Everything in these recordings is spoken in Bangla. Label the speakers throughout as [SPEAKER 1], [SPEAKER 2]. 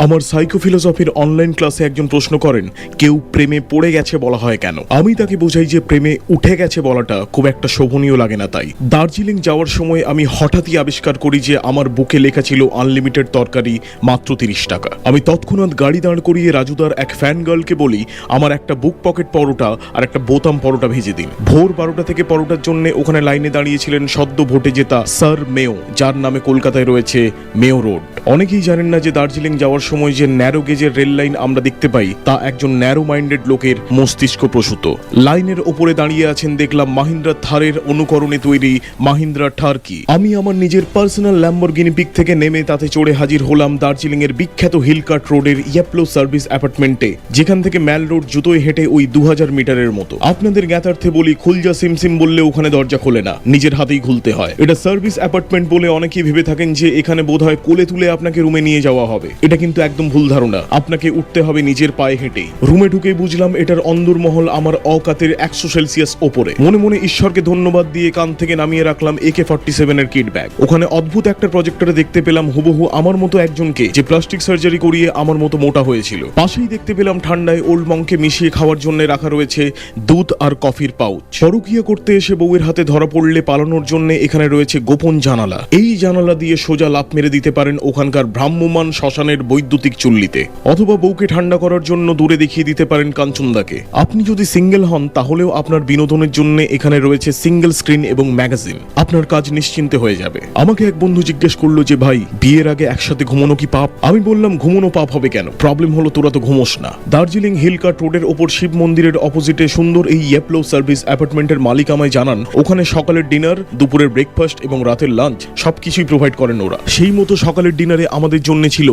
[SPEAKER 1] আমার সাইকোফিলোসফির অনলাইন ক্লাসে একজন প্রশ্ন করেন, কেউ প্রেমে পড়ে গেছে বলা হয় কেন? আমি তাকে বোঝাই যে প্রেমে উঠে গেছে বলাটা খুব একটা শোভনীয় লাগে না। তাই দার্জিলিং যাওয়ার সময় আমি হঠাৎই আবিষ্কার করি যে আমার বুকে লেখা ছিল আনলিমিটেড তরকারি, মাত্র 30 টাকা। আমি তৎক্ষণাৎ গাড়ি দাঁড় করিয়ে রাজুদার এক ফ্যান গার্লকে বলি, আমার একটা বুক পকেট পরোটা আর একটা বোতাম পরোটা ভেজে দিন। ভোর 12টা থেকে পরোটার জন্য ওখানে লাইনে দাঁড়িয়েছিলেন সদ্য ভোটে জেতা স্যার মেও, যার নামে কলকাতায় রয়েছে মেও রোড। অনেকেই জানেন না যে দার্জিলিং যাওয়ার সময় যে ন্যারো গেজের রেল লাইন আমরা দেখতে পাই তা একজন ন্যারো মাইন্ডেড লোকের মস্তিষ্ক প্রসূত। লাইনের ওপরে দাঁড়িয়ে আছেন দেখলাম মাহিন্দ্রা থারের অনুকরণে তৈরি মাহিন্দ্রা টার্কি। আমি আমার নিজের পার্সোনাল ল্যাম্বরগিনি পিক থেকে নেমে তাতে চড়ে হাজির হলাম দার্জিলিং এর বিখ্যাত হিলকাট রোডের ইয়েপ্লো সার্ভিস অ্যাপার্টমেন্টে, যেখান থেকে ম্যাল রোড জুতোয় হেঁটে ওই 2000 মিটারের মতো। আপনাদের জ্ঞাতার্থে বলি, খুলজা সিমসিম বললে ওখানে দরজা খোলে না, নিজের হাতেই খুলতে হয়। এটা সার্ভিস অ্যাপার্টমেন্ট বলে অনেকেই ভেবে থাকেন যে এখানে বোধহয় কোলে তুলে আপনাকে রুমে নিয়ে যাওয়া হবে। এটা কিন্তু একদম ভুল ধারণা, আপনাকে উঠতে হবে নিজের পায়ে হেঁটেই। রুমে ঢুকে বুঝলাম এটার অন্দরমহল আমার অকাতের 100 সেলসিয়াস ওপরে। মনে মনে ঈশ্বরকে ধন্যবাদ দিয়ে কান থেকে নামিয়ে রাখলাম AK-47 এর কিট ব্যাগ। ওখানে অদ্ভুত একটা প্রজেক্টরে দেখতে পেলাম হুবহু আমার মতো একজনকে, যে প্লাস্টিক সার্জারি করিয়ে আমার মতো মোটা হয়েছিল। পাশেই দেখতে পেলাম ঠান্ডায় ওল্ড মংকে মিশিয়ে খাওয়ার জন্য রাখা রয়েছে দুধ আর কফির পাউচ। পরকীয়া করতে এসে বউয়ের হাতে ধরা পড়লে পালানোর জন্য এখানে রয়েছে গোপন জানালা। এই জানালা দিয়ে সোজা লাফ মেরে দিতে পারেন ওখানকার ভ্রাম্যমান শ্মশানের বৈদ্যুতিক চুল্লিতে, অথবা বউকে ঠান্ডা করার জন্য দূরে দেখিয়ে দিতে পারেন কাঞ্চনদাকে। আপনি যদি সিঙ্গেল হন তাহলেও আপনার বিনোদনের জন্য এখানে রয়েছে সিঙ্গেল স্ক্রিন এবং ম্যাগাজিন। আপনার কাজ নিশ্চিন্তে হয়ে যাবে। আমাকে এক বন্ধু জিজ্ঞেস করলো যে ভাই, বিয়ের আগে একসাথে ঘুমানো কি পাপ? আমি বললাম, ঘুমানো পাপ হবে কেন? প্রবলেম হলো তোরা তো ঘুমোস না। দার্জিলিং হিলকাট রোডের ওপর শিব মন্দিরের অপোজিটে সুন্দর এই ইয়েপ্লো সার্ভিস অ্যাপার্টমেন্টের মালিক আমায় জানান ওখানে সকালের ডিনার, দুপুরের ব্রেকফাস্ট এবং রাতের লাঞ্চ সবকিছুই প্রোভাইড করেন ওরা। সেই মতো সকালের ডিনারে আমাদের জন্য ছিল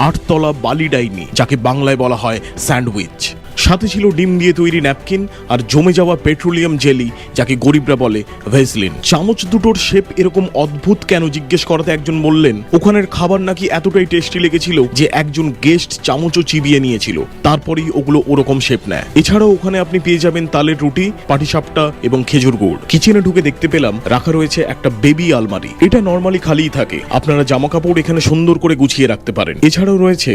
[SPEAKER 1] 8 তলা বালি ডাইনি, যাকে বাংলায় বলা হয় স্যান্ডউইচ। সাথে ছিল ডিম দিয়ে তৈরি ন্যাপকিন আর জমে যাওয়া পেট্রোলিয়াম জেলি, যাকে গরিবরা বলে ভেসলিন। চামচ দুটোর শেপ এরকম অদ্ভুত কেন জিজ্ঞেস করাতে একজন বললেন ওখানের খাবার নাকি এতটাই টেস্টি লেগেছিল যে একজন গেস্ট চামচও চিবিয়ে নিয়েছিল, তারপরেই ওগুলো ওরকম শেপ নেয়। এছাড়াও ওখানে আপনি পেয়ে যাবেন তালের রুটি, পাটিসাপটা এবং খেজুর গুড়। কিচেনে ঢুকে দেখতে পেলাম রাখা রয়েছে একটা বেবি আলমারি। এটা নর্মালি খালিই থাকে, আপনারা জামা কাপড় এখানে সুন্দর করে গুছিয়ে রাখতে পারেন। এছাড়াও রয়েছে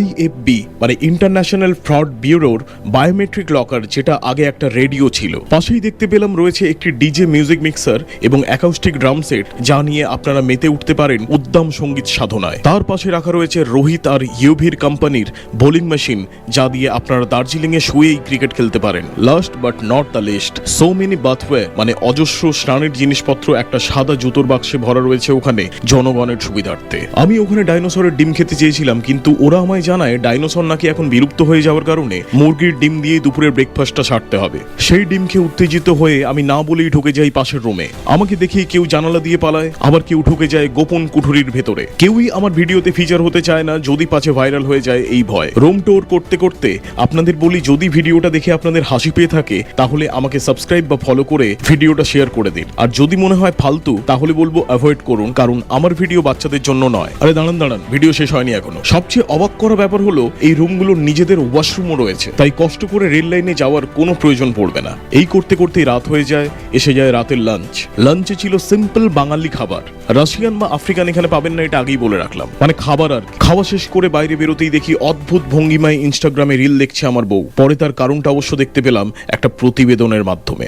[SPEAKER 1] IFB মানে ইন্টারন্যাশনাল ফ্রড ব্যুরোর বায়োমেট্রিক লকার, যেটা আগে একটা রেডিও ছিল। পাশেই দেখতে পেলাম রয়েছে একটি ডিজে মিউজিক মিক্সার এবং অ্যাকাউস্টিক ড্রাম সেট, যা নিয়ে আপনারা মেতে উঠতে পারেন উদ্দাম সঙ্গীত সাধনায়। তার পাশে রাখা রয়েছে রোহিত আর ইউভির কোম্পানির বোলিং মেশিন, যা দিয়ে আপনারা দার্জিলিং এ শুয়েই ক্রিকেট খেলতে পারেন। Last but not the least, so many bath way মানে অজস্র স্নানের জিনিসপত্র একটা সাদা জুতোর বাক্সে ভরা রয়েছে ওখানে জনগণের সুবিধার্থে। আমি ওখানে ডাইনোসরের ডিম খেতে চেয়েছিলাম, কিন্তু ওরা আমায় জানায় ডাইনোসর নাকি এখন বিলুপ্ত হয়ে যাওয়ার কারণে মুরগির ডিম দিয়ে দুপুরের ব্রেকফাস্টটা সারতে হবে। সেই ডিম খেয়ে উত্তেজিত হয়ে আমি না বলেই ঢুকে যাই পাশের রুমে। আমাকে দেখেই কেউ জানালা দিয়ে পালায়, আবার কেউ ঢুকে যায় গোপন কুঠুরির ভেতরে। কেউই আমার ভিডিওতে ফিচার হতে চায় না, যদি পাছে ভাইরাল হয়ে যায় এই ভয়। রুম ট্যুর করতে করতে আপনাদের বলি, যদি ভিডিওটা দেখে আপনাদের হাসি পেয়ে থাকে তাহলে আমাকে সাবস্ক্রাইব বা ফলো করে ভিডিওটা শেয়ার করে দিন। আর যদি মনে হয় ফালতু তাহলে বলবো অ্যাভয়েড করুন, কারণ আমার ভিডিও বাচ্চাদের জন্য নয়। আরে দাঁড়ান, ভিডিও শেষ হয়নি এখনো। সবচেয়ে অবাক করা ব্যাপার হলো এই রুমগুলোর নিজেদের ওয়াশরুমও রয়েছে, তাই কষ্ট করে রেল লাইনে যাওয়ার কোনো প্রয়োজন পড়বে না। এই করতে করতেই রাত হয়ে যায়, এসে যায় রাতের লাঞ্চ। লাঞ্চে ছিল সিম্পল বাঙালি খাবার, রাশিয়ান বা আফ্রিকান এখানে পাবেন না, এটা আগেই বলে রাখলাম। মানে খাবার আর খাওয়া শেষ করে বাইরে বেরোতেই দেখি অদ্ভুত ভঙ্গিমায় ইনস্টাগ্রামে রিল দেখছে আমার বউ। পরে তার কারণটা অবশ্য দেখতে পেলাম একটা প্রতিবেদনের মাধ্যমে।